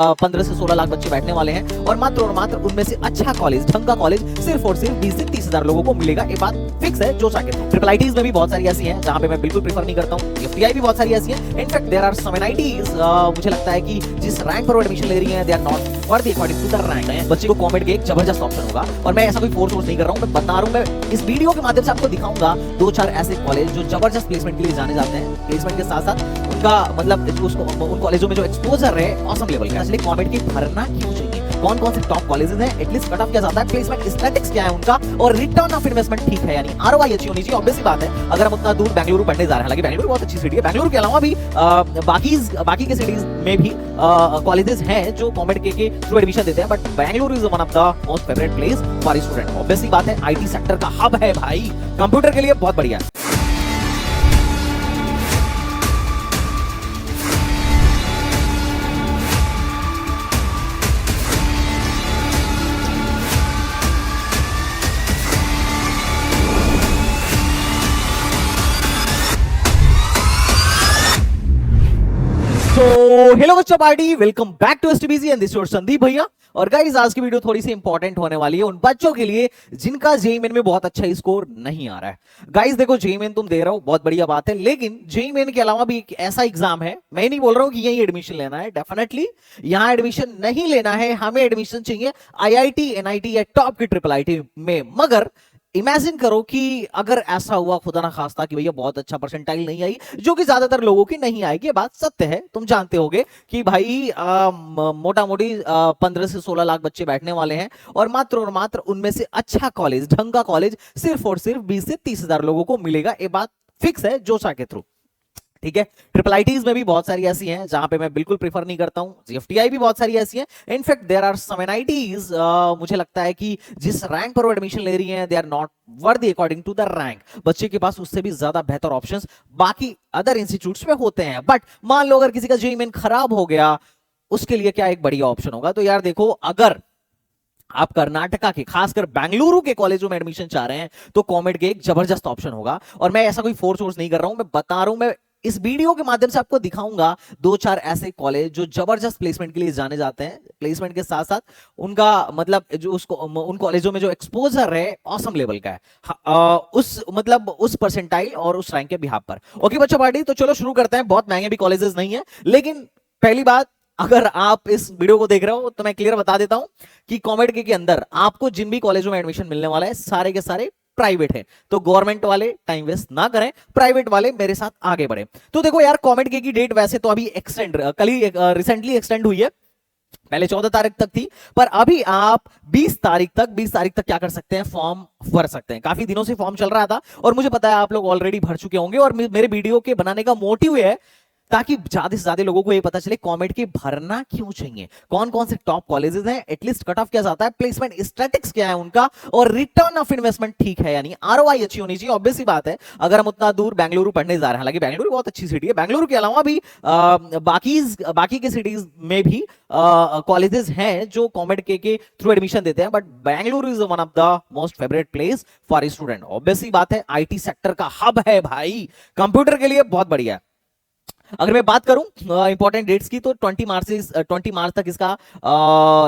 15 से 16 लाख बच्चे बैठने वाले हैं और मात्र उनमें से अच्छा कॉलेज, ढंग का कॉलेज सिर्फ और सिर्फ 20 से 30 हजार लोगों को मिलेगा। ये बात फिक्स है जो चाहे। ट्रिपल आईटीज में भी बहुत सारी ऐसी हैं जहां पे मैं बिल्कुल प्रीफर नहीं करता हूं। एफटीआई भी बहुत सारी ऐसी हैं। In fact there are some NITs मुझे लगता है कि जिस रैंक पर वो एडमिशन ले रही हैं they are not worthy according to the rank. बच्चे को कमेंट के एक जबरदस्त ऑप्शन होगा और मैं ऐसा कोई फोर्स नहीं कर रहा हूं। मैं बता रहा हूं, मैं इस वीडियो के माध्यम से आपको दिखाऊंगा 2-4 ऐसे कॉलेज जो जबरदस्त प्लेसमेंट के लिए जाने जाते हैं। प्लेसमेंट के साथ साथ उनका मतलब उसको उन कॉलेजों में जो एक्सपोजर है ऑसम लेवल का। इसलिए कमेंट की भरना क्यों चाहिए, कौन कौन से टॉप कॉलेजेस हैं, एटलीस्ट कट ऑफ क्या जाता है, प्लेसमेंट स्टैटिस्टिक्स क्या है उनका, और रिटर्न ऑफ इन्वेस्टमेंट ठीक है, यानी आरओआई अच्छी होनी चाहिए। ऑब्वियस सी बात है अगर हम उतना दूर बेंगलुरु पढ़ने जा रहे हैं, हालांकि बेंगलुरु बहुत अच्छी सिटी है, बेंगलुरु के अलावा भी बाकी के सिटीज में भी कॉलेजेस हैं जो कॉमेड के थ्रू एडमिशन देते हैं, but Bengaluru is one of the most favourite place for student. Obvious सी बात है आईटी सेक्टर का हब है भाई, कंप्यूटर के लिए बहुत बढ़िया है। तो हेलो बच्चा party, welcome back to STBC and this your Sandeep भैया। और गाइस आज की वीडियो थोड़ी सी इंपॉर्टेंट होने वाली है उन बच्चों के लिए जिनका जेईई मेन में बहुत अच्छा स्कोर नहीं आ रहा है। गाइस देखो, जेईई मेन तुम दे रहे हो बहुत बढ़िया बात है, लेकिन जेईई मेन के अलावा भी एक ऐसा एग्जाम है, मैं नहीं बोल रहा हूं कि यही एडमिशन लेना है, डेफिनेटली यहां एडमिशन नहीं लेना है, हमें एडमिशन चाहिए आईआईटी, एनआईटी या टॉप की ट्रिपल आईटी में। मगर इमेजिन करो कि अगर ऐसा हुआ खुदा ना खास्ता कि भैया बहुत अच्छा परसेंटाइल नहीं आई, जो कि ज्यादातर लोगों की नहीं आएगी, ये बात सत्य है, तुम जानते होगे कि भाई मोटा मोटी 15 से 16 लाख बच्चे बैठने वाले हैं और मात्र उनमें से अच्छा कॉलेज, ढंग का कॉलेज सिर्फ और सिर्फ 20 से 30 हजार लोगों को मिलेगा। ये बात फिक्स है जोशा के थ्रू, ठीक है। ट्रिपल आईटीज में भी बहुत सारी ऐसी हैं जहां पे मैं बिल्कुल प्रीफर नहीं करता हूं। एफटीआई भी बहुत सारी ऐसी हैं। In fact there are some NITs मुझे लगता है कि जिस रैंक पर वो एडमिशन ले रही हैं they are not worthy according to the rank. बच्चे के पास उससे भी ज्यादा बेहतर ऑप्शंस बाकी अदर इंस्टीट्यूट्स में होते हैं। बट मान लो अगर किसी का जेईई मेन खराब हो गया, उसके लिए क्या एक बढ़िया ऑप्शन होगा। तो यार देखो, अगर आप कर्नाटका के खासकर बेंगलुरु के कॉलेजों में एडमिशन चाह रहे हैं तो कॉमेड के एक जबरदस्त ऑप्शन होगा। और मैं ऐसा कोई फोर्स नहीं कर रहा हूं, मैं बता रहा हूं, मैं इस वीडियो के माध्यम से आपको दिखाऊंगा 2-4 ऐसे कॉलेज जो जबरदस्त प्लेसमेंट के लिए जाने जाते हैं। प्लेसमेंट के साथ साथ उनका मतलब जो उसको उन कॉलेजों में जो एक्सपोजर है ऑसम लेवल का है, उस परसेंटाइल और उस रैंक के बिहाफ पर। ओके बच्चों पार्टी, तो चलो शुरू करते हैं। बहुत महंगे भी कॉलेजेस नहीं है, लेकिन पहली बात, अगर आप इस वीडियो को देख रहे हो तो मैं क्लियर बता देता हूं कि कॉमेड के अंदर आपको जिन भी कॉलेजों में एडमिशन मिलने वाला है सारे के सारे प्राइवेट है। तो गवर्नमेंट वाले टाइम वेस्ट ना करें, प्राइवेट वाले मेरे साथ आगे बढ़े। तो देखो यार, कॉमेड के की डेट वैसे तो अभी कल ही रिसेंटली एक्सटेंड हुई है, पहले 14 तारीख तक थी, पर अभी आप 20 तारीख तक क्या कर सकते हैं, फॉर्म भर सकते हैं। काफी दिनों से फॉर्म चल रहा था और मुझे पता है आप लोग ऑलरेडी भर चुके होंगे। और मेरे वीडियो के बनाने का मोटिव है ताकि ज्यादा से ज्यादा लोगों को ये पता चले कॉमेड के भरना क्यों चाहिए, कौन कौन से टॉप कॉलेजेस हैं, एटलीस्ट कट ऑफ क्या जाता है, प्लेसमेंट स्टैटिस्टिक्स क्या है उनका, और रिटर्न ऑफ इन्वेस्टमेंट ठीक है, यानी आरओआई अच्छी होनी चाहिए। ऑब्वियस सी बात है अगर हम उतना दूर बेंगलुरु पढ़ने जा रहे हैं, हालांकि बेंगलुरु बहुत अच्छी सिटी है, बेंगलुरु के अलावा भी बाकी के सिटीज में भी कॉलेजेस हैं जो कॉमेड के थ्रू एडमिशन देते हैं, but Bengaluru is one of the most favourite place for student. Obvious सी बात है आईटी सेक्टर का हब है भाई, कंप्यूटर के लिए बहुत बढ़िया है। अगर मैं बात करूं इंपॉर्टेंट डेट्स की, तो 20 मार्च तक इसका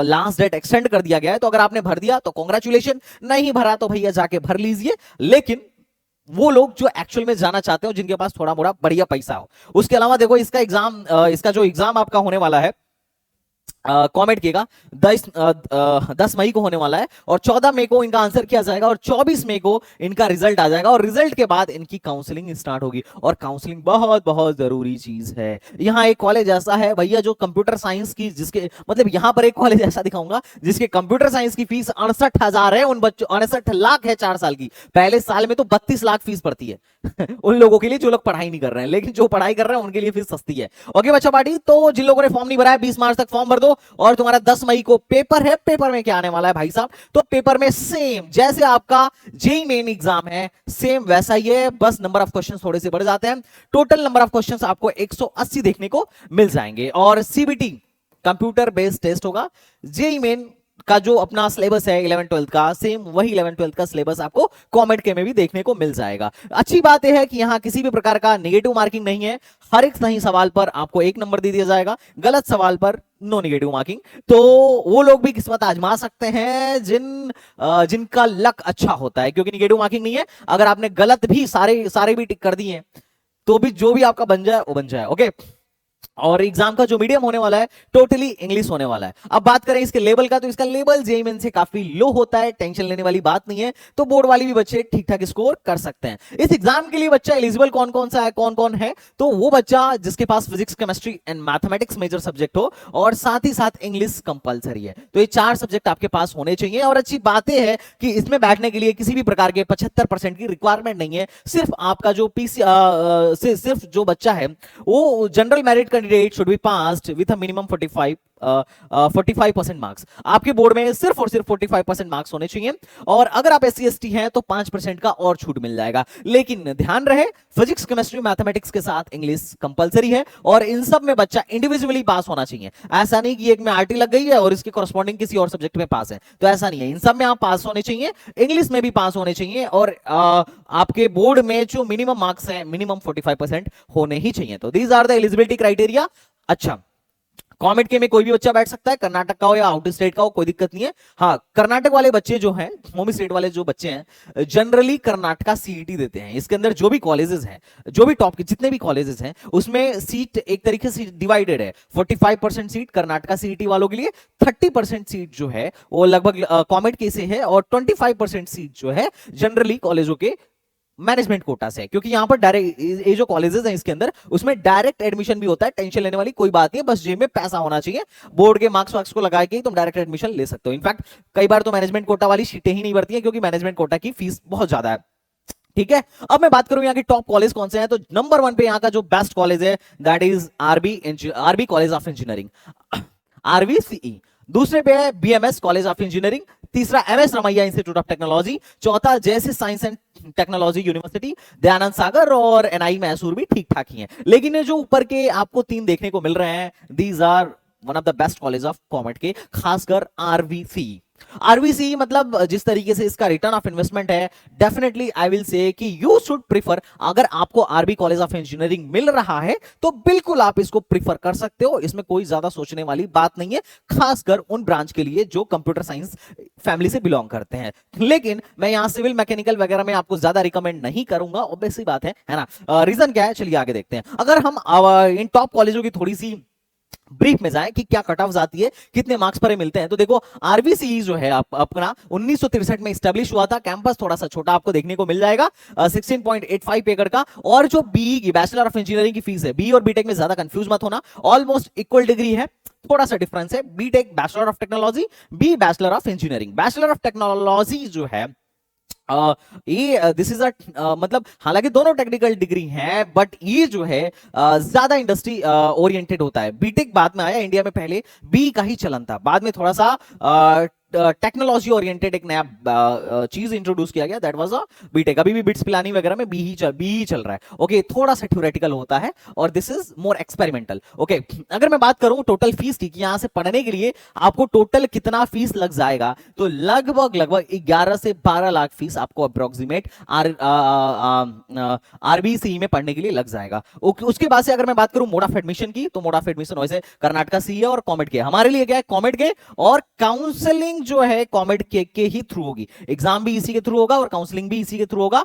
लास्ट डेट एक्सटेंड कर दिया गया है। तो अगर आपने भर दिया तो कांग्रेचुलेशन, नहीं भरा तो भैया जाके भर लीजिए। लेकिन वो लोग जो एक्चुअल में जाना चाहते हो, जिनके पास थोड़ा मोड़ा बढ़िया पैसा हो। उसके अलावा देखो, इसका जो एग्जाम आपका होने वाला है कॉमेड केगा 10 मई को होने वाला है और 14 मई को इनका आंसर किया जाएगा और 24 मई को इनका रिजल्ट आ जाएगा। और रिजल्ट के बाद इनकी काउंसलिंग स्टार्ट होगी, और काउंसलिंग बहुत बहुत जरूरी चीज है। यहाँ एक कॉलेज ऐसा है भैया जो कंप्यूटर साइंस की, जिसके मतलब यहाँ पर एक कॉलेज ऐसा दिखाऊंगा जिसके कंप्यूटर साइंस की फीस 68,000 है। उन बच्चों 68 लाख है 4 साल की, पहले साल में तो 32 लाख फीस पड़ती है उन लोगों के लिए जो लोग पढ़ाई नहीं कर रहे हैं, लेकिन जो पढ़ाई कर रहे हैं उनके लिए फीस सस्ती है। ओके बच्चा पार्टी, तो जिन लोगों ने फॉर्म नहीं भरा है 20 मार्च तक फॉर्म भर दो। और तुम्हारा 10 मई को पेपर है। पेपर में क्या आने वाला है भाई साहब, तो पेपर में सेम जैसे आपका जेईई मेन एग्जाम है सेम वैसा ही है, बस नंबर ऑफ क्वेश्चंस थोड़े से बढ़ जाते हैं। टोटल नंबर ऑफ क्वेश्चंस आपको 180 देखने को मिल जाएंगे। और सीबीटी कंप्यूटर बेस्ड टेस्ट होगा। जेईई मेन का जो अपना सिलेबस है 11-12 का, सेम वही 11-12 का सिलेबस आपको कॉमेड के में भी देखने को मिल जाएगा। अच्छी बात यह है कि यहाँ किसी भी प्रकार का नेगेटिव मार्किंग नहीं है, हर एक सही सवाल पर आपको 1 नंबर दे दिया जाएगा, गलत सवाल पर नो नेगेटिव मार्किंग। तो वो लोग भी किस्मत आजमा सकते हैं जिनका लक अच्छा होता है, क्योंकि नेगेटिव मार्किंग नहीं है। अगर आपने गलत भी सारे भी टिक कर दिए तो भी जो भी आपका बन जाए वो बन जाए। ओके, और एग्जाम का जो मीडियम होने वाला है टोटली इंग्लिश होने वाला है। अब बात करें इसके लेवल का, तो इसका लेवल जेईई से काफी लो होता है, टेंशन लेने वाली बात नहीं है। तो बोर्ड वाली भी बच्चे ठीक ठाक स्कोर कर सकते हैं। इस एग्जाम के लिए बच्चा एलिजिबल कौन कौन सा है, कौन कौन है, तो वो बच्चा जिसके पास physics, chemistry and mathematics major subject हो और साथ ही साथ इंग्लिश कंपलसरी है। तो ये 4 सब्जेक्ट आपके पास होने चाहिए। और अच्छी बात यह है कि इसमें बैठने के लिए किसी भी प्रकार के 75% की रिक्वायरमेंट नहीं है। सिर्फ आपका जो सिर्फ जो बच्चा है वो general merit candidate should be passed with a minimum 45% marks. आपके बोर्ड में सिर्फ और सिर्फ 45% मार्क्स होने चाहिए। और अगर आप SC ST हैं तो 5% का और छूट मिल जाएगा। लेकिन ध्यान रहे, फिजिक्स, केमिस्ट्री, मैथमेटिक्स के साथ इंग्लिश कंपलसरी है और इन सब में बच्चा इंडिविजुअली पास होना चाहिए। ऐसा नहीं कि एक में RT लग गई है और इसके कॉरस्पॉन्डिंग किसी और सब्जेक्ट में पास है, तो ऐसा नहीं है। इन सब में आप पास होने चाहिए, इंग्लिश में भी पास होने चाहिए और आपके बोर्ड में जो मिनिमम मार्क्स है मिनिमम 45% होने ही चाहिए। तो these are the eligibility criteria. अच्छा, कॉमेड के में कोई भी बच्चा बैठ सकता है, कर्नाटक का हो या आउट स्टेट का हो, कोई दिक्कत नहीं है। हाँ, कर्नाटक वाले बच्चे जो हैं, होम स्टेट वाले जो बच्चे हैं, जनरली कर्नाटका CET देते हैं। इसके अंदर जो भी कॉलेजेस हैं, जो भी टॉप के जितने भी कॉलेजेस हैं, उसमें सीट एक तरीके से डिवाइडेड है। 45% सीट कर्नाटका CET वालों के लिए, 30% सीट जो है वो लगभग कॉमेड के से है और 25% सीट जो है जनरली कॉलेजों के मैनेजमेंट कोटा से है। क्योंकि यहां पर डायरेक्ट ये जो कॉलेजेस हैं इसके अंदर, उसमें डायरेक्ट एडमिशन भी होता है। टेंशन लेने वाली कोई बात नहीं है, बस जेब में पैसा होना चाहिए। बोर्ड के मार्क्स वार्क्स को लगा के तुम डायरेक्ट एडमिशन ले सकते हो। इनफैक्ट कई बार तो मैनेजमेंट कोटा वाली सीटें ही नहीं भरती हैं, क्योंकि मैनेजमेंट कोटा की फीस बहुत ज्यादा है। ठीक है, अब मैं बात करूं यहाँ के टॉप कॉलेज कौन से हैं, तो नंबर 1 पे यहाँ का जो बेस्ट कॉलेज है that is RV college of engineering, RVCE। दूसरे पे है BMS कॉलेज ऑफ इंजीनियरिंग, तीसरा MS Ramaiah institute of technology, चौथा JSS science and technology university, Dayanand Sagar और NI मैसूर भी ठीक ठाक ही हैं। लेकिन ये जो ऊपर के आपको 3 देखने को मिल रहे हैं, these are one of the best college of commerce के, खासकर RVCE मतलब जिस तरीके से इसका रिटर्न ऑफ इन्वेस्टमेंट है, डेफिनेटली आई विल से कि यू शुड प्रिफर। अगर आपको RB कॉलेज ऑफ इंजीनियरिंग मिल रहा है तो बिल्कुल आप इसको प्रिफर कर सकते हो, इसमें कोई ज्यादा सोचने वाली बात नहीं है, खासकर उन ब्रांच के लिए जो कंप्यूटर साइंस फैमिली से बिलोंग करते हैं। लेकिन मैं यहां सिविल मैकेनिकल वगैरह में आपको ज्यादा रिकमेंड नहीं करूंगा, ऑब्वियस सी बात है ना। रीजन क्या है, चलिए आगे देखते हैं। अगर हम इन टॉप कॉलेजों की थोड़ी सी ब्रीफ में जाए कि क्या कट ऑफ आती है, कितने मार्क्स पर मिलते हैं, तो देखो RVCE जो है अपना 1963 में स्टैब्लिश हुआ था। कैंपस थोड़ा सा छोटा आपको देखने को मिल जाएगा, 16.85 एकड़ का। और जो BE की बैचलर ऑफ इंजीनियरिंग की फीस है, BE और बीटेक में ज्यादा कंफ्यूज मत होना, ऑलमोस्ट इक्वल डिग्री है, थोड़ा सा डिफरेंस है। BTech bachelor of technology, B bachelor of engineering. Bachelor of technology जो है ये दिस इज मतलब हालांकि दोनों टेक्निकल डिग्री हैं, बट ये जो है ज्यादा इंडस्ट्री ओरिएंटेड होता है। बीटेक बाद में आया, इंडिया में पहले बी का ही चलन था, बाद में थोड़ा सा टेक्नोलॉजी ओरिएंटेड एक नया चीज इंट्रोड्यूस किया गया, दैट वाज अ बीटेक। अभी भी बिट्स पिलानी वगैरह में बी ही चल रहा है। ओके, थोड़ा सा थ्योरेटिकल होता है और this is more experimental. Okay, अगर मैं बात करूं टोटल फीस की, यहां से पढ़ने के लिए आपको टोटल कितना फीस लग जाएगा, तो लगभग 11 से 12 लाख फीस आपको अप्रोक्सीमेट RBCE में पढ़ने के लिए लग जाएगा। उसके बाद से अगर मैं बात करूं मोड ऑफ एडमिशन की, तो मोड ऑफ एडमिशन वैसे कर्नाटका CA और कॉमेड के, हमारे लिए क्या है कॉमेड के, और काउंसलिंग जो है कॉमेड के ही थ्रू होगी। एग्जाम भी इसी के थ्रू होगा और काउंसलिंग भी इसी के थ्रू होगा।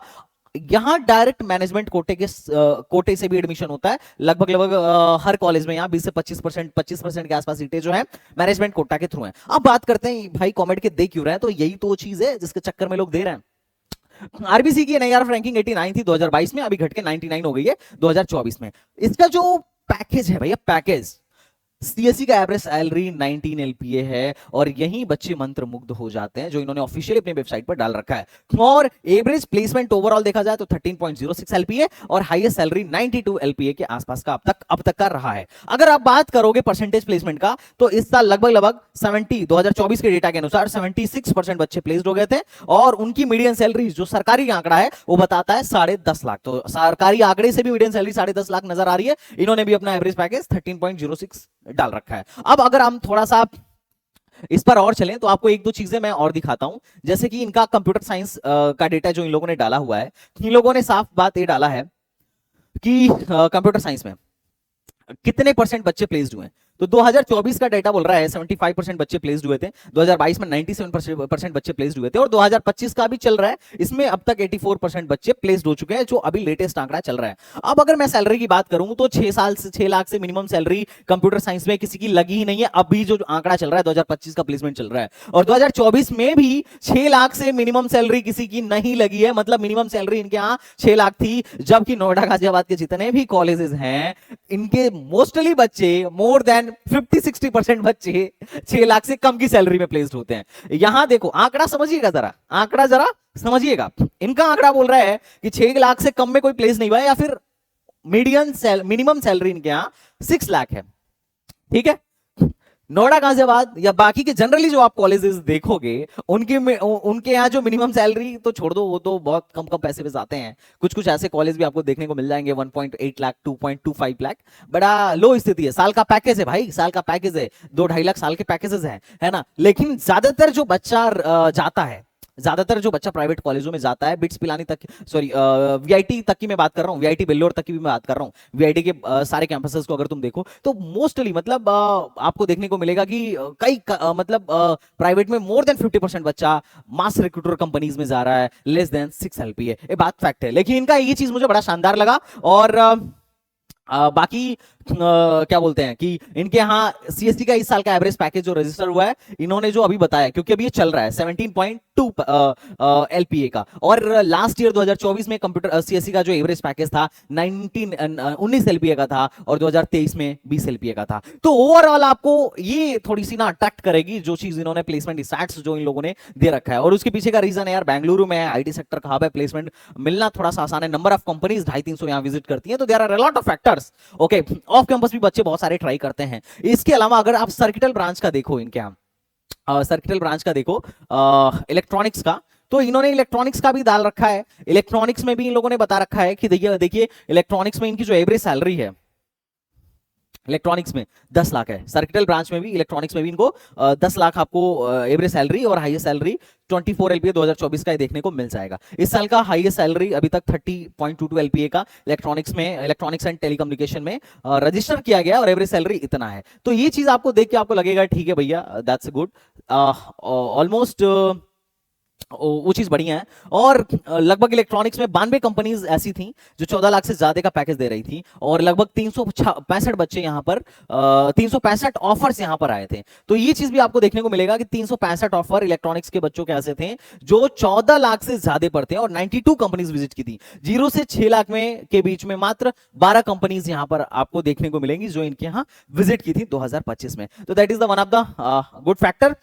यहां डायरेक्ट मैनेजमेंट कोटे से भी एडमिशन होता है लगभग हर कॉलेज में। यहां 20 से 25% के आसपास सीटें जो है मैनेजमेंट कोटा के थ्रू हैं। अब बात करते हैं भाई कॉमेड के दे क्यों रहे हैं, तो यही तो चीज है जिसके चक्कर में लोग दे रहे हैं। RBC की NIRF रैंकिंग 89 थी 2022 में, अभी घट के 99 हो गई है 2024 में। इसका जो पैकेज है भैया, पैकेज CSE का एवरेज सैलरी 19 LPA है और यही बच्चे मंत्र मुग्ध हो जाते हैं जो इन्होंने ऑफिशियली अपनी वेबसाइट पर डाल रखा है। और एवरेज प्लेसमेंट ओवरऑल देखा जाए तो 13.06 LPA और हाईएस्ट सैलरी 92 LPA के आसपास का अब तक का रहा है। अगर आप बात करोगे परसेंटेज प्लेसमेंट का, तो इस साल लगभग 2024 के डेटा के अनुसार 76% बच्चे प्लेस्ड हो गए थे और उनकी मीडियन सैलरी जो सरकारी आंकड़ा है वो बताता है 10.5 लाख। तो सरकारी आंकड़े से भी मीडियन सैलरी 10.5 लाख नजर आ रही है। इन्होंने भी अपना एवरेज पैकेज 13.06 डाल रखा है। अब अगर हम थोड़ा सा इस पर और चलें तो आपको एक दो चीजें मैं और दिखाता हूं, जैसे कि इनका कंप्यूटर साइंस का डेटा जो इन लोगों ने डाला हुआ है, इन लोगों ने साफ बात ये डाला है कि कंप्यूटर साइंस में कितने परसेंट बच्चे प्लेस्ड हुए हैं। तो 2024 का डेटा बोल रहा है 75% बच्चे प्लेस्ड हुए थे, 2022 में 97% बच्चे प्लेस्ड हुए थे, और 2025 का भी चल रहा है, इसमें अब तक 84% बच्चे प्लेस्ड हो चुके हैं, जो अभी लेटेस्ट आंकड़ा चल रहा है। अब अगर मैं सैलरी की बात करूं तो 6 लाख से मिनिमम सैलरी कंप्यूटर साइंस में किसी की लगी ही नहीं है। अभी जो आंकड़ा चल रहा है 2025 का प्लेसमेंट चल रहा है, और 2024 में भी 6 लाख से मिनिमम सैलरी किसी की नहीं लगी है। मतलब मिनिमम सैलरी इनके यहां 6 लाख थी, जबकि नोएडा गाजियाबाद के जितने भी कॉलेजेस हैं, इनके मोस्टली बच्चे मोर देन 50-60% बच्चे 6 लाख से कम की सैलरी में प्लेस्ड होते हैं। यहां देखो आंकड़ा समझिएगा, जरा आंकड़ा जरा समझिएगा। इनका आंकड़ा बोल रहा है कि 6 लाख से कम में कोई प्लेस नहीं हुआ है, या फिर मिनिमम सैलरी इनके यहां 6 लाख है। ठीक है, नोएडा गाजियाबाद या बाकी के जनरली जो आप कॉलेजेस देखोगे, उनके यहाँ जो मिनिमम सैलरी तो छोड़ दो, वो तो बहुत कम कम पैसे पे जाते हैं। कुछ कुछ ऐसे कॉलेज भी आपको देखने को मिल जाएंगे 1.8 लाख 2.25 लाख, बड़ा लो स्थिति है। साल का पैकेज है भाई, साल का पैकेज है, 2-2.5 लाख साल के पैकेजेस है ना। लेकिन ज्यादातर जो बच्चा जाता है, ज्यादातर जो बच्चा प्राइवेट कॉलेजों में जाता है, बिट्स पिलानी तक, सॉरी वीआईटी तक की मैं बात कर रहा हूँ, वीआईटी बेल्लोर तक की भी मैं बात कर रहा हूँ, वीआईटी के सारे कैंपसेस को अगर तुम देखो तो मोस्टली मतलब आपको देखने को मिलेगा कि मतलब प्राइवेट में मोर देन 50% बच्चा मास रिक्रूटर कंपनीज में जा रहा है, लेस देन 6 LPA। ये बात फैक्ट है। लेकिन इनका ये चीज मुझे बड़ा शानदार लगा, और बाकी क्या बोलते हैं कि इनके यहाँ सीएसटी का इस साल का एवरेज पैकेज जो रजिस्टर हुआ है, इन्होंने जो अभी बताया, क्योंकि अभी ये चल रहा है 17.2 LPA का, और लास्ट ईयर 2024 में कंप्यूटर सीएससी का जो एवरेज पैकेज था 19 LPA का था, और 2023 में 20 LPA का था। तो ओवरऑल आपको ये थोड़ी सी ना अट्रैक्ट करेगी जो चीज इन्होंने प्लेसमेंट स्टैट्स जो इन लोगों ने दे रखा है। और उसके पीछे का रीजन है यार, बेंगलुरु में आईटी सेक्टर का हब है, प्लेसमेंट मिलना थोड़ा सा आसान है, नंबर ऑफ कंपनीज 250-300 यहाँ विजिट करती हैं, तो there are a lot of factors. Okay, off campus भी बच्चे बहुत सारे ट्राई करते हैं। इसके अलावा अगर आप सर्किटल ब्रांच का देखो, इनके यहाँ सर्किटल ब्रांच का देखो, इलेक्ट्रॉनिक्स का, तो इन्होंने इलेक्ट्रॉनिक्स का भी डाल रखा है। इलेक्ट्रॉनिक्स में भी इन लोगों ने बता रखा है कि देखिए इलेक्ट्रॉनिक्स में इनकी जो एवरेज सैलरी है इलेक्ट्रॉनिक्स में 10 लाख है। सर्किटल ब्रांच में भी, इलेक्ट्रॉनिक्स में भी इनको 10 लाख आपको एवरेज सैलरी, और हाईएस्ट सैलरी 24 LPA 2024 का देखने को मिल जाएगा। इस साल का हाईएस्ट सैलरी अभी तक 30.22 LPA का इलेक्ट्रॉनिक्स में, इलेक्ट्रॉनिक्स एंड टेलीकम्युनिकेशन में रजिस्टर किया गया, और एवरेज सैलरी इतना है। तो ये चीज आपको देख के आपको लगेगा ठीक है भैया, दैट्स गुड, ऑलमोस्ट वो चीज बढ़िया है। और लगभग इलेक्ट्रॉनिक्स में 92 कंपनीज ऐसी थी जो 14 लाख से ज्यादा का पैकेज दे रही थी, और लगभग 365 बच्चे यहाँ पर 365 ऑफर्स यहाँ पर आए थे। तो ये चीज भी आपको देखने को मिलेगा कि 365 ऑफर इलेक्ट्रॉनिक्स के बच्चों के ऐसे थे जो 14 लाख से ज्यादा पर थे, और 92 कंपनीज विजिट की थी। 0 से 6 लाख में के बीच में मात्र 12 कंपनीज यहाँ पर आपको देखने को मिलेंगी जो इनके यहाँ विजिट की थी 2025 में। तो that is the one of the good factor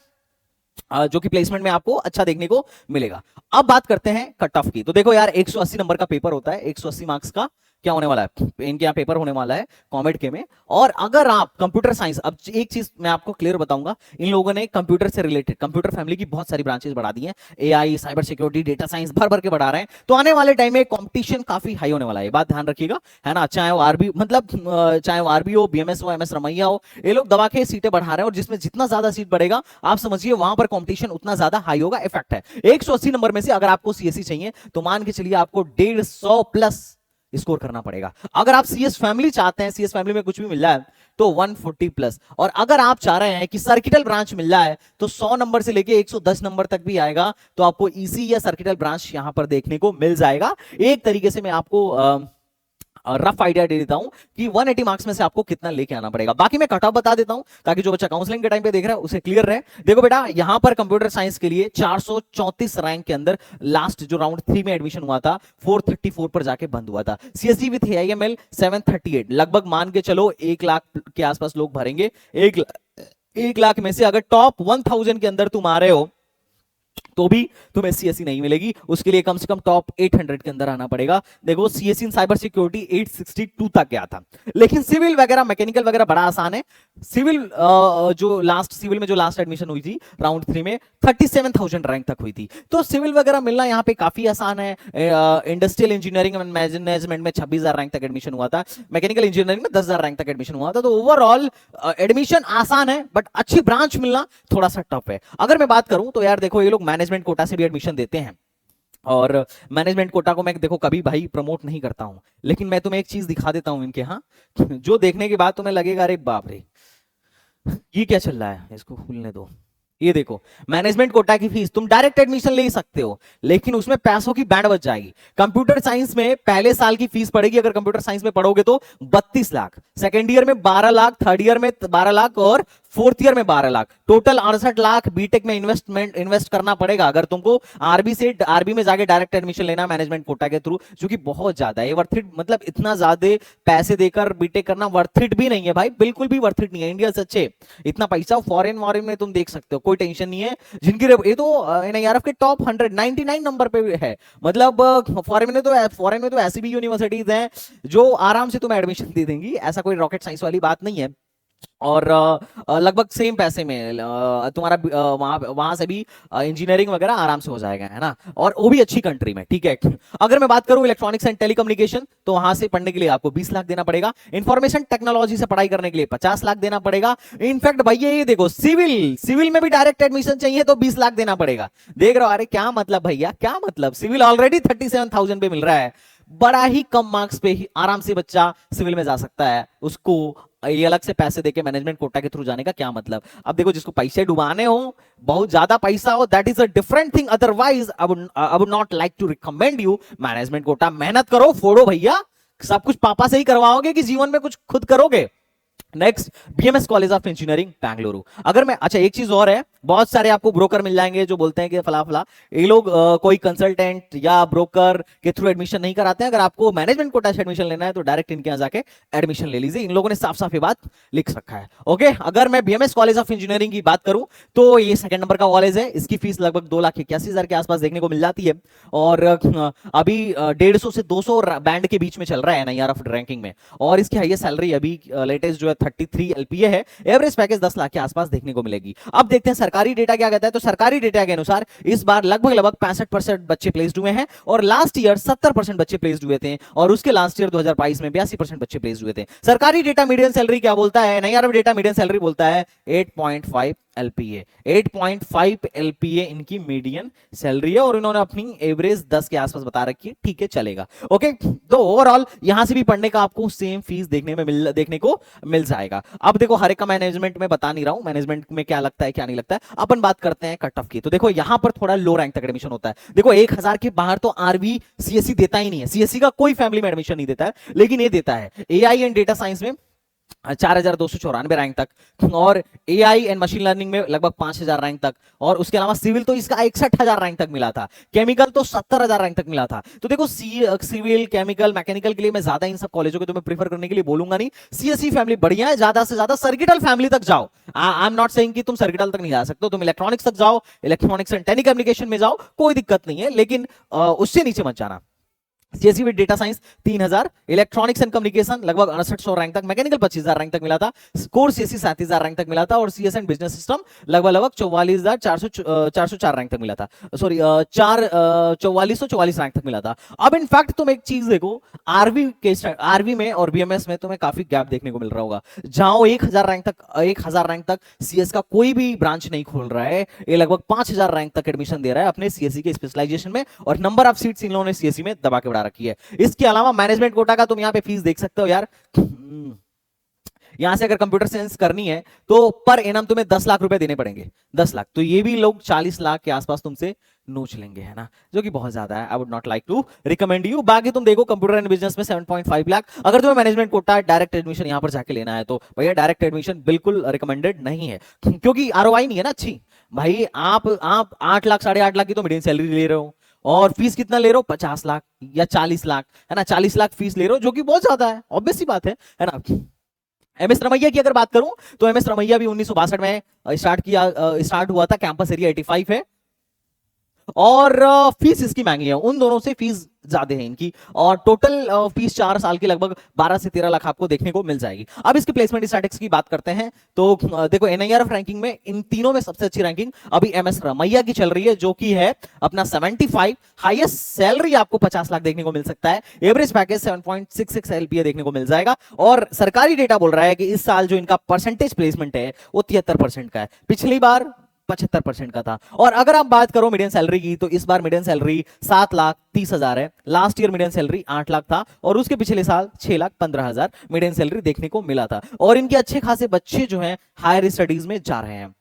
जो कि प्लेसमेंट में आपको अच्छा देखने को मिलेगा। अब बात करते हैं कट ऑफ की। तो देखो यार, 180 नंबर का पेपर होता है, 180 मार्क्स का क्या होने वाला है, इनके यहाँ पेपर होने वाला है कॉमेड के में। और अगर आप कंप्यूटर साइंस, अब एक चीज मैं आपको क्लियर बताऊंगा, इन लोगों ने कंप्यूटर से रिलेटेड, कंप्यूटर फैमिली की बहुत सारी ब्रांचेस बढ़ा दी हैं, AI, cyber security, data science भर भर के बढ़ा रहे हैं। तो आने वाले टाइम में कंपटीशन काफी हाई होने वाला है, बात ध्यान रखिएगा, है ना। चाहे वो आरबी, मतलब चाहे वो आरबी हो, बीएमएस हो, एमएस रमैया हो, ये लोग दबा के सीटें बढ़ा रहे हैं, और जिसमें जितना ज्यादा सीट बढ़ेगा आप समझिए वहां पर कंपटीशन उतना ज्यादा हाई होगा। इफेक्ट है 180 नंबर में से अगर आपको सीएससी चाहिए तो मान के चलिए आपको 150+ स्कोर करना पड़ेगा। अगर आप सीएस फैमिली चाहते हैं, सीएस फैमिली में कुछ भी मिल रहा है तो 140+, और अगर आप चाह रहे हैं कि सर्किटल ब्रांच मिल रहा है तो 100 नंबर से लेके 110 नंबर तक भी आएगा, तो आपको ईसी या सर्किटल ब्रांच यहां पर देखने को मिल जाएगा। एक तरीके से मैं आपको रफ आइडिया दे देता हूं कि 180 मार्क्स में से आपको कितना लेके आना पड़ेगा। बाकी मैं कट ऑफ बता देता हूं ताकि जो बच्चा काउंसलिंग के टाइम पे देख रहा है उसे क्लियर रहे। देखो बेटा, यहां पर कंप्यूटर साइंस के लिए 434 रैंक के अंदर लास्ट जो राउंड 3 में एडमिशन हुआ था 434 पर जाके बंद हुआ था। सीएससी विथ एआईएमएल 738, लगभग मान के चलो 1 लाख के आसपास लोग भरेंगे। 1 लाख में से अगर टॉप 1000 के अंदर तुम आ रहे हो तो भी तुम्हें सीएससी नहीं मिलेगी, उसके लिए कम से कम टॉप 800 के अंदर आना पड़ेगा। देखो सीएससी इन साइबर सिक्योरिटी 862 तक गया था, लेकिन सिविल वगैरह मैकेनिकल वगैरह बड़ा आसान है। सिविल सिविल में जो लास्ट एडमिशन हुई थी राउंड 3 में 37,000 रैंक तक हुई थी, तो सिविल वगैरह मिलना यहाँ पे काफी आसान है। इंडस्ट्रियल इंजीनियरिंग एंड मैनेजमेंट में 26,000 रैंक तक एडमिशन हुआ था, मैकेनिकल इंजीनियरिंग में 10,000 रैंक तक एडमिशन हुआ था। तो ओवरऑल एडमिशन आसान है, बट अच्छी ब्रांच मिलना थोड़ा सा टफ है। अगर मैं बात करूं तो यार देखो ये लोग मैनेजमेंट कोटा से भी एडमिशन देते हैं, और मैनेजमेंट कोटा को मैं देखो कभी भाई प्रमोट नहीं करता हूं, लेकिन मैं तुम्हें एक चीज दिखा देता हूं इनके, हाँ जो देखने के बाद तुम्हें लगेगा अरे बाप रे ये क्या चल रहा है, इसको खुलने दो। ये देखो मैनेजमेंट कोटा की फीस तुम डायरेक्ट एडमिशन ले सकते हो, लेकिन उसमें पैसों की बैंड बच जाएगी। कंप्यूटर साइंस में पहले साल की फीस पड़ेगी, अगर कंप्यूटर साइंस में पढ़ोगे तो 32 लाख, सेकेंड ईयर में 12 लाख, थर्ड ईयर में 12 लाख और फोर्थ ईयर में 12 लाख, टोटल 68 लाख बीटेक में इन्वेस्ट करना पड़ेगा अगर तुमको आरबी में जाके डायरेक्ट एडमिशन लेना मैनेजमेंट कोटा के थ्रू, जो कि बहुत ज्यादा है। वर्थ इट, मतलब इतना ज्यादा पैसे देकर बीटेक करना वर्थ इट भी नहीं है भाई, बिल्कुल भी वर्थ इट नहीं है। इंडिया से अच्छे इतना पैसा फॉरेन में तुम देख सकते हो, कोई टेंशन नहीं है। जिनकी ये तो एनआईआरएफ के टॉप 199 नंबर पे है, मतलब फॉरेन में तो ऐसी भी यूनिवर्सिटीज हैं जो आराम से तुम्हें एडमिशन दे देंगी, ऐसा कोई रॉकेट साइंस वाली बात नहीं है। और लगभग सेम पैसे में तुम्हारा वहां से भी इंजीनियरिंग वगैरह आराम से हो जाएगा, है ना, और वो भी अच्छी कंट्री में, ठीक है। अगर मैं बात करूं इलेक्ट्रॉनिक्स एंड टेलीकम्युनिकेशन, तो वहां से पढ़ने के लिए आपको 20 लाख देना पड़ेगा। इंफॉर्मेशन टेक्नोलॉजी से पढ़ाई करने के लिए 50 लाख देना पड़ेगा। इनफैक्ट भैया ये देखो सिविल में भी डायरेक्ट एडमिशन चाहिए तो 20 लाख देना पड़ेगा। देख रहे हो, अरे क्या मतलब भैया, क्या मतलब, सिविल ऑलरेडी 37,000 पे मिल रहा है, बड़ा ही कम मार्क्स पे ही आराम से बच्चा सिविल में जा सकता है, उसको ये अलग से पैसे देके मैनेजमेंट कोटा के थ्रू जाने का क्या मतलब। अब देखो जिसको पैसे डुबाने हो, बहुत ज्यादा पैसा हो, that is a different thing, otherwise I would not like to recommend you management quota. मेहनत करो, फोड़ो भैया, सब कुछ पापा से ही करवाओगे कि जीवन में कुछ खुद करोगे। Next BMS college of engineering Bengaluru. अगर मैं, अच्छा एक चीज और है, बहुत सारे आपको ब्रोकर मिल जाएंगे जो बोलते हैं कि फला फला, ये लोग कोई कंसल्टेंट या ब्रोकर के थ्रू एडमिशन नहीं कराते हैं। अगर आपको मैनेजमेंट कोटा से एडमिशन लेना है तो डायरेक्ट इनके यहाँ जाके एडमिशन ले लीजिए, इन लोगों ने साफ साफ ये बात लिख रखा है। ओके, अगर मैं बीएमएस कॉलेज ऑफ इंजीनियरिंग की बात करूं तो ये सेकंड नंबर का कॉलेज है, इसकी फीस लगभग 2,81,000 के आसपास देखने को मिल जाती है, और अभी 150 से 200 बैंड के बीच में चल रहा है एनआईआरएफ रैंकिंग में, और इसकी हाईएस्ट सैलरी अभी लेटेस्ट जो है 33 एलपीए है, एवरेज पैकेज 10 लाख के आसपास देखने को मिलेगी। अब देखते हैं सरकारी डेटा क्या कहता है। तो सरकारी डेटा के अनुसार इस बार लगभग 65% बच्चे प्लेस्ड हुए हैं, और लास्ट ईयर 70% बच्चे प्लेस्ड हुए थे, और उसके लास्ट ईयर 2022 में 82% बच्चे प्लेस्ड हुए थे। सरकारी डेटा मीडियन सैलरी क्या बोलता है, एनआईआरएफ डेटा मीडियन सैलरी बोलता है 8.5 एलपीए, 8.5 एलपीए इनकी मीडियन सैलरी है, और इन्होंने अपनी एवरेज 10 के आसपास बता रखी है, ठीक है चलेगा। ओके, तो ओवरऑल यहां से भी पढ़ने का आपको सेम फीस देखने को मिल जाएगा। अब देखो हर एक का मैनेजमेंट में बता नहीं रहा हूं, मैनेजमेंट में क्या लगता है क्या नहीं लगता है, अपन बात करते हैं कट ऑफ की। तो देखो यहां पर थोड़ा लो रैंक तक एडमिशन होता है। देखो 1,000 के बाहर तो आरबी सीएससी देता ही नहीं है, सीएससी का कोई फैमिली में एडमिशन नहीं देता है, लेकिन ये देता है एआई एंड डेटा साइंस में 4,294 रैंक तक, और एआई एंड मशीन लर्निंग में लगभग 5,000 रैंक तक, और उसके अलावा सिविल तो इसका 61,000 रैंक तक मिला था, केमिकल तो 70,000 रैंक तक मिला था। तो देखो सिविल, केमिकल, मैकेनिकल के लिए मैं ज्यादा इन सब कॉलेजों को तुम्हें प्रीफर करने के लिए बोलूंगा नहीं। सीएससी फैमिली बढ़िया है, ज्यादा से ज्यादा सर्किटल फैमिली तक जाओ। आई एम नॉट सेइंग कि तुम सर्किटल तक नहीं जा सकते, तुम इलेक्ट्रॉनिक्स तक जाओ, इलेक्ट्रॉनिक्स एंड टेलीकम्युनिकेशन में जाओ, कोई दिक्कत नहीं है, लेकिन उससे नीचे मत जाना। CSC with data science 3,000, electronics and communication लगभग 6,900 रैंक तक, मैकेनिकल 25,000 रैंक तक मिला था, कोर सीएससी 37,000 रैंक तक मिला था, और सीएस एंड बिजनेस सिस्टम लगभग 44,404 रैंक तक मिला था, सॉरी 4444 रैंक तक मिला था। अब इनफैक्ट तुम एक चीज देखो, आरवी में और बीएमएस में तुम्हें काफी गैप देखने को मिल रहा होगा। जाओ 1,000 रैंक तक सीएस का कोई भी ब्रांच नहीं खोल रहा है, ये लगभग 5,000 रैंक तक एडमिशन दे रहा है अपने सीएससी के स्पेशलाइजेशन में, और नंबर ऑफ सीट्स इन लोगों ने सीएससी में दबा के बढ़ा रखी है। इसके अलावा मैनेजमेंट कोटा का तुम यहां पे फीस देख सकते हो यार, यहां से अगर कंप्यूटर साइंस करनी है तो पर एनम तुम्हें 10 लाख रुपए देने पड़ेंगे, 10 लाख, तो ये भी लोग 40 लाख के आसपास तुमसे नोच लेंगे, है ना, जो कि बहुत ज्यादा है। I would not like to recommend you. बाकी तुम देखो कंप्यूटर एंड बिजनेस में 7.5 लाख, अगर तुम्हें मैनेजमेंट कोटा डायरेक्ट एडमिशन यहां पर जाके लेना है तो भैया डायरेक्ट एडमिशन बिल्कुल रिकमेंडेड नहीं है, क्योंकि आरओआई नहीं है ना अच्छी। भाई आप 8 लाख 8.5 लाख की तो मीडियम सैलरी ले रहे हो, और फीस कितना ले रहे हो, 50 लाख या 40 लाख, है ना, 40 लाख फीस ले रहे हो, जो कि बहुत ज्यादा है, ऑब्वियस सी बात है ना। एमएस रमैया की अगर बात करूं तो एमएस रमैया भी 1962 में स्टार्ट हुआ था, कैंपस एरिया 85 है, और फीस इसकी महंगी है, उन दोनों से फीस ज्यादा है इनकी, और टोटल फीस 4 साल की लगभग 12 से 13 लाख आपको देखने को मिल जाएगी। अब इसकी प्लेसमेंट स्टैटिस्टिक्स की बात करते हैं तो देखो एनआईआरएफ रैंकिंग में इन तीनों में सबसे अच्छी रैंकिंग अभी एमएस रमैया की चल रही है, जो कि है अपना 75। हाईएस्ट सैलरी आपको 50 लाख देखने को मिल सकता है, एवरेज पैकेज 7.66 एलपीए देखने को मिल जाएगा, और सरकारी डेटा बोल रहा है कि इस साल जो इनका परसेंटेज प्लेसमेंट है वो 73% का है, पिछली बार 75% का था। और अगर आप बात करो मीडियम सैलरी की, तो इस बार मीडियम सैलरी 7,30,000 है, last year medium salary 8 lakh था, और उसके पिछले साल 6,15,000 मीडियम सैलरी देखने को मिला था। और इनके अच्छे खासे बच्चे जो हैं हायर स्टडीज में जा रहे हैं।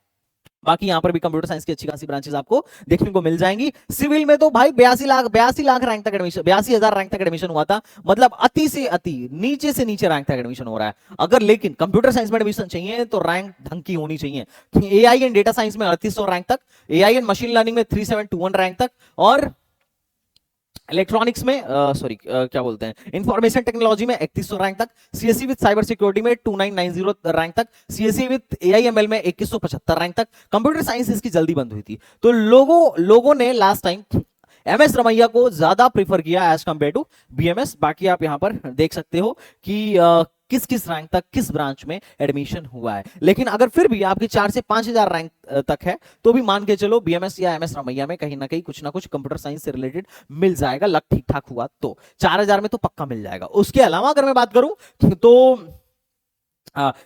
बाकी यहां पर भी कंप्यूटर साइंस की अच्छी खासी ब्रांचेस आपको देखने को मिल जाएंगी। सिविल में तो भाई 82 लाख रैंक तक एडमिशन, 82,000 रैंक तक एडमिशन हुआ था, मतलब अति से अति नीचे से नीचे रैंक तक एडमिशन हो रहा है। अगर लेकिन कंप्यूटर साइंस में एडमिशन चाहिए तो रैंक ढंग की होनी चाहिए। एआई एंड डेटा साइंस में 3800 रैंक तक, एआई एंड मशीन लर्निंग में 3721 रैंक तक, और इलेक्ट्रॉनिक्स में क्या बोलते हैं इंफॉर्मेशन टेक्नोलॉजी में 3100 रैंक तक, सीएससी विद साइबर सिक्योरिटी में 2990 रैंक तक, सीएससी विद एआईएमएल में 2175 रैंक तक। कंप्यूटर साइंस इसकी जल्दी बंद हुई थी, तो लोगों ने लास्ट टाइम एमएस रमैया को ज्यादा प्रीफर किया एज कंपेयर टू बीएमएस। बाकी आप यहां पर देख सकते हो कि किस किस रैंक तक किस ब्रांच में एडमिशन हुआ है। लेकिन अगर फिर भी आपकी 4 से 5,000 रैंक तक है तो भी मान के चलो बीएमएस या एमएस रमैया में कहीं ना कहीं कुछ ना कुछ कंप्यूटर साइंस से रिलेटेड मिल जाएगा, लक ठीक ठाक हुआ तो 4,000 में तो पक्का मिल जाएगा। उसके अलावा अगर मैं बात करूं तो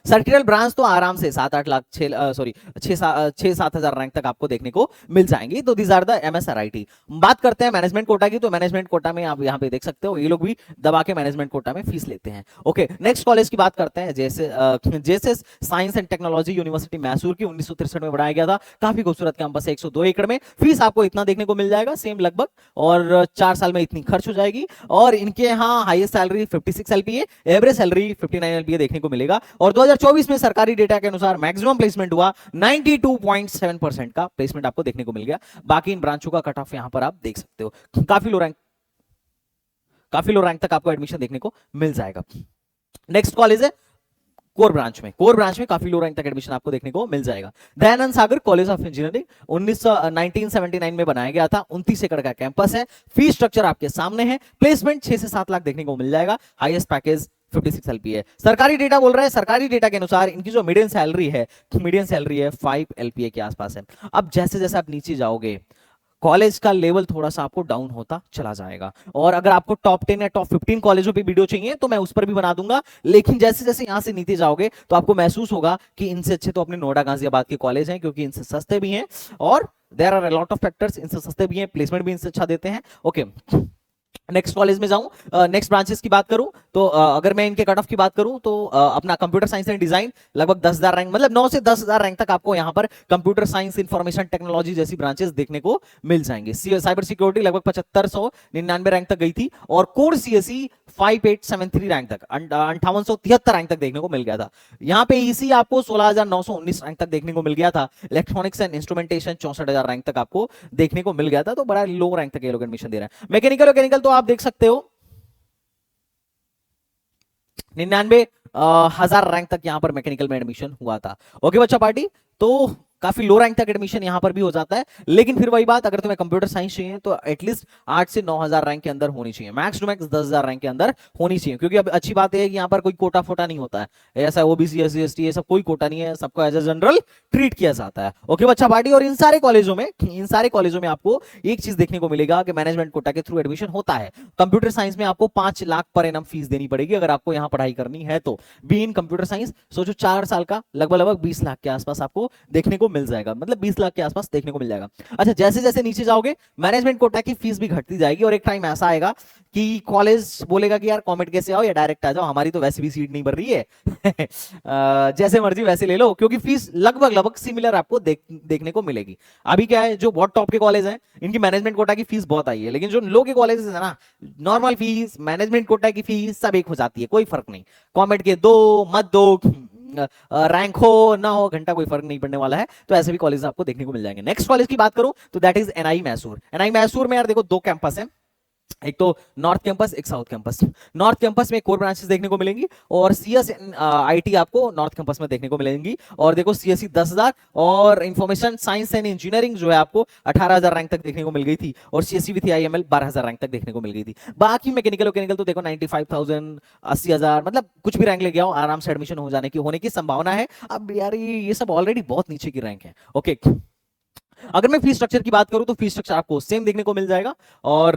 सर्किटल ब्रांच तो आराम से 7-8 लाख 6-7 हजार रैंक तक आपको देखने को मिल जाएंगी। तो दीज आर द एमएसआरआईटी। बात करते हैं मैनेजमेंट कोटा की, तो मैनेजमेंट कोटा में आप यहां पे देख सकते हो ये लोग भी दबा के मैनेजमेंट कोटा में फीस लेते हैं। ओके, नेक्स्ट कॉलेज की बात करते हैं, जैसे science and technology university Mysore की 1963 में बनाया गया था, काफी खूबसूरत कैंपस है, 102 एकड़ में। फीस आपको इतना देखने को मिल जाएगा सेम लगभग, और 4 साल में इतनी खर्च हो जाएगी। और इनके यहाँ highest salary 56 LPA, average salary 59 LPA देखने को मिलेगा। और 2024 में सरकारी डेटा के अनुसार मैक्सिमम प्लेसमेंट हुआ 92.7% का प्लेसमेंट आपको देखने को मिल गया। बाकी इन ब्रांचों का कट ऑफ यहां पर आप देख सकते हो, काफी लो रैंक तक आपको एडमिशन देखने को मिल जाएगा। नेक्स्ट कॉलेज है कोर ब्रांच में काफी लो रैंक तक एडमिशन आपको देखने को मिल जाएगा। दयानंद सागर कॉलेज ऑफ इंजीनियरिंग 1979 में बनाया गया था, 29 एकड़ का कैंपस है। फीस स्ट्रक्चर आपके सामने है, प्लेसमेंट 6 से 7 लाख देखने को मिल जाएगा, हाईएस्ट पैकेज 56 एलपीए। सरकारी डेटा बोल रहा है, सरकारी डेटा के अनुसार इनकी जो मीडियम सैलरी है 5 एलपीए के आसपास है। अब जैसे जैसे आप नीचे जाओगे कॉलेज का लेवल थोड़ा सा आपको डाउन होता चला जाएगा। और अगर आपको टॉप 10 या टॉप 15 कॉलेजों पे वीडियो चाहिए तो मैं उस पर भी बना दूंगा, लेकिन जैसे जैसे यहां से नीचे जाओगे तो आपको महसूस होगा कि इनसे अच्छे तो अपने नोएडा गाजियाबाद के कॉलेज हैं, क्योंकि इनसे सस्ते भी हैं और there are a lot of factors, इनसे सस्ते भी हैं, प्लेसमेंट भी इनसे अच्छा देते हैं। ओके, नेक्स्ट कॉलेज में जाऊं, नेक्स्ट ब्रांचेस की बात करूं तो अगर मैं इनके कट ऑफ की बात करूं तो अपना कंप्यूटर साइंस एंड डिजाइन लगभग 10,000 रैंक, मतलब 9 से 10,000 रैंक तक आपको यहां पर कंप्यूटर साइंस इंफॉर्मेशन टेक्नोलॉजी जैसी ब्रांचेस देखने को मिल जाएंगे। साइबर सिक्योरिटी लगभग 7599 रैंक तक गई थी, और कोर सीएसई 5873 रैंक तक 5873 रैंक तक देखने को मिल गया था। यहां पे ईसी आपको 16,919 रैंक तक देखने को मिल गया था। इलेक्ट्रॉनिक्स एंड इंस्ट्रूमेंटेशन 64,000 रैंक तक आपको देखने को मिल गया था, तो बड़ा लो रैंक तक ये लोग एडमिशन दे रहे हैं। मैकेनिकल तो आप देख सकते हो 99,000 रैंक तक यहां पर मैकेनिकल में एडमिशन हुआ था। ओके बच्चा पार्टी, तो काफी लो रैंक तक एडमिशन यहां पर भी हो जाता है। लेकिन फिर वही बात, अगर तुम्हें कंप्यूटर साइंस चाहिए तो एटलीस्ट 8 से 9,000 रैंक के अंदर होनी चाहिए, मैक्स टू मैक्स 10,000 रैंक के अंदर होनी चाहिए। क्योंकि अब अच्छी बात है कि यहां पर कोई कोटा फोटा नहीं होता है, ऐसा ओबीसी एससी एसटी ये सब कोई कोटा नहीं है, सबको एज ए जनरल ट्रीट किया जाता है। ओके बच्चा पार्टी, और इन सारे कॉलेजों में आपको एक चीज देखने को मिलेगा कि मैनेजमेंट कोटा के थ्रू एडमिशन होता है। कंप्यूटर साइंस में आपको 5 लाख पर एनम फीस देनी पड़ेगी अगर आपको यहां पढ़ाई करनी है तो। बी इन कंप्यूटर साइंस सोचो 4 साल का लगभग 20 लाख के आसपास आपको देखने को मिल जाएगा, मतलब 20 लाख के आसपास देखने को मिल जाएगा। अच्छा, जैसे जैसे नीचे जाओगे मैनेजमेंट कोटा की फीस भी घटती जाएगी, और एक टाइम ऐसा आएगा कि कॉलेज बोलेगा कि यार कॉमेंट कैसे आओ या डायरेक्ट आ जाओ, हमारी तो वैसे भी सीट नहीं भर रही है जैसे मर्जी वैसे ले लो, क्योंकि फीस लगभग सिमिलर आपको देखने को मिलेगी। अभी क्या है, जो बहुत टॉप के कॉलेज हैं इनकी मैनेजमेंट कोटा की फीस बहुत आई है, लेकिन जो लो के कॉलेज है ना, नॉर्मल फीस मैनेजमेंट कोटा की फीस सब एक हो जाती है, कोई फर्क नहीं। कॉमेंट के दो मत दो, रैंक हो ना हो, घंटा कोई फर्क नहीं पड़ने वाला है। तो ऐसे भी कॉलेज आपको देखने को मिल जाएंगे। नेक्स्ट कॉलेज की बात करूं तो that is NI Mysore. NI Mysore में यार देखो 2 कैंपस है, एक तो नॉर्थ कैंपस, एक साउथ कैंपस। नॉर्थ कैंपस में कोर ब्रांचेस देखने को मिलेंगी और सीएस आईटी आपको नॉर्थ कैंपस में देखने को मिलेंगी। और देखो सीएससी 10,000 और इंफॉर्मेशन साइंस एंड इंजीनियरिंग जो है आपको 18,000 रैंक तक देखने को मिल गई थी और सीएससी विथ आईएमएल 12,000 रैंक तक देखने को मिल गई थी। बाकी मैकेनिकल तो देखो 95,000, 80,000, मतलब कुछ भी रैंक लेके आओ, आराम से एडमिशन होने की संभावना है। अब यार ये सब ऑलरेडी बहुत नीचे की रैंक है। ओके, अगर मैं फीस स्ट्रक्चर की बात करूं तो फीस स्ट्रक्चर आपको सेम देखने को मिल जाएगा। और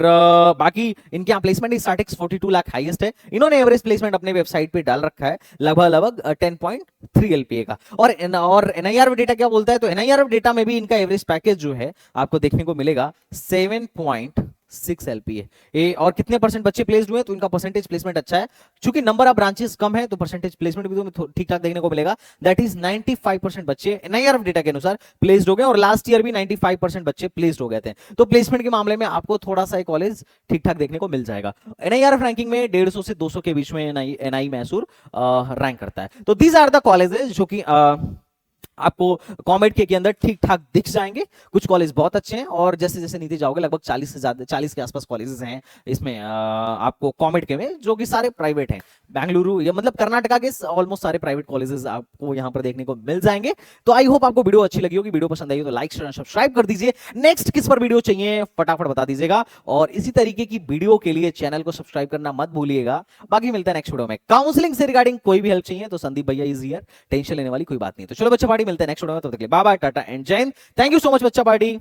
बाकी इनके यहाँ प्लेसमेंट स्टार्टिंग 42 लाख हाईएस्ट है। इन्होंने एवरेज प्लेसमेंट अपने वेबसाइट पे डाल रखा है लगभग 10.3 एलपीए का। और एनआईआर डेटा क्या बोलता है, तो एनआईआर डेटा में भी इनका एवरेज पैकेज जो है आपको देखने को मिलेगा 7.6 एलपीए। और कितने परसेंट बच्चे प्लेस्ड हुए, तो इनका परसेंटेज प्लेसमेंट अच्छा है। चूंकि नंबर ऑफ ब्रांचेस कम है तो परसेंटेज प्लेसमेंट भी तुम्हें ठीक ठाक देखने को मिलेगा। दैट इज 95% बच्चे एनआईआर डेटा के अनुसार प्लेस्ड हो गए और लास्ट ईयर भी 95% बच्चे प्लेस्ड हो गए थे। तो प्लेसमेंट के मामले में आपको थोड़ा सा कॉलेज ठीक ठाक देखने को मिल जाएगा। एनआईआर रैंकिंग में 150 से 200 के बीच में एनआई मैसूर रैंक करता है। तो दीज आर द कॉलेजेस जो कि आपको कॉमेड के अंदर ठीक ठाक दिख जाएंगे। कुछ कॉलेज बहुत अच्छे हैं और जैसे जैसे नीचे जाओगे लगभग 40 से ज्यादा 40 के आसपास कॉलेजेस हैं इसमें आपको कॉमेड के में, जो कि सारे प्राइवेट हैं। बेंगलुरु या मतलब कर्नाटका के ऑलमोस्ट सारे प्राइवेट कॉलेजेस आपको यहां पर देखने को मिल जाएंगे। तो आई होप आपको वीडियो अच्छी लगी होगी। वीडियो पसंद आई तो लाइक शेयर सब्सक्राइब कर दीजिए। नेक्स्ट किस पर वीडियो चाहिए फटाफट बता दीजिएगा और इसी तरीके की वीडियो के लिए चैनल को सब्सक्राइब करना मत भूलिएगा। बाकी मिलता है नेक्स्ट वीडियो में। काउंसलिंग से रिगार्डिंग कोई भी हेल्प चाहिए तो संदीप भैया इज हियर, टेंशन लेने वाली कोई बात नहीं। तो चलो बच्चा पार्टी, मिलते हैं नेक्स्ट वीडियो में। तब तक के लिए बाय बाय, टाटा एंड जय Hind. Thank you so much बच्चा पार्टी।